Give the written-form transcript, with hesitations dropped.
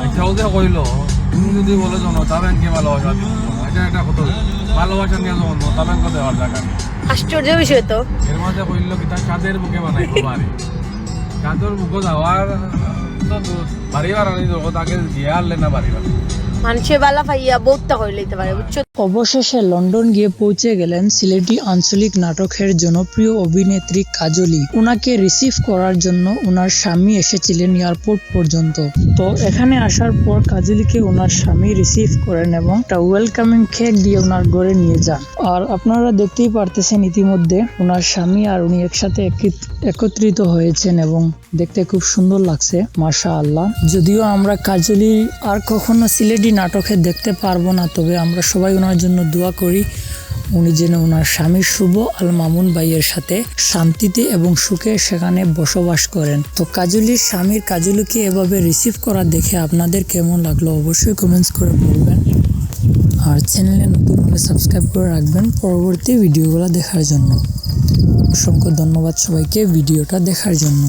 এটাও যে কইলো তুমি যদি বলে জনতা ব্যাংকে ভালোবাসা দিব এটা একটা কত ভালোবাসা নিয়ে জনতা ব্যাংক দেওয়ার জায়গা নেই। আশ্চর্য বিষয় তো। এর মাঝে কইলো কি তার চাঁদের বুকে বানাইবো বাড়ি চাঁদের বুকে যাওয়ার বাড়ি বাড়ানি জগৎ আগে দিয়ে আনলে না বাড়ি বাড়ি মানুষের বেলা পাইয়া বহুতটা হয়ে লইতে পারে বুঝছো। অবশেষে লন্ডন গিয়ে পৌঁছে গেলেন সিলেটি আঞ্চলিক নাটকের জনপ্রিয় অভিনেত্রী কাজলি। ওনাকে রিসিভ করার জন্য ওনার স্বামী এসেছিলেন এয়ারপোর্ট পর্যন্ত। তো এখানে আসার পর কাজলিকে ওনার স্বামী রিসিভ করেন এবং একটা ওয়েলকামিং কেক দিয়ে ওনার ঘরে নিয়ে যান। আর আপনারা দেখতেই পারতেছেন ইতিমধ্যে ওনার স্বামী আর উনি একসাথে একত্রিত হয়েছেন এবং দেখতে খুব সুন্দর লাগছে মাশাআল্লাহ। যদিও আমরা কাজলি আর কখনো সিলেটি নাটকে দেখতে পারবো না, তবে আমরা সবাই ওনার জন্য দোয়া করি উনি যেন ওনার স্বামী শুভ আল মামুন ভাইয়ের সাথে শান্তিতে এবং সুখে সেখানে বসবাস করেন। তো কাজলির স্বামীর কাজলিকে এভাবে রিসিভ করা দেখে আপনাদের কেমন লাগলো অবশ্যই কমেন্টস করে বলবেন। আর চ্যানেলে নতুন হলে সাবস্ক্রাইব করে রাখবেন পরবর্তী ভিডিওগুলো দেখার জন্য। অসংখ্য ধন্যবাদ সবাইকে ভিডিওটা দেখার জন্য।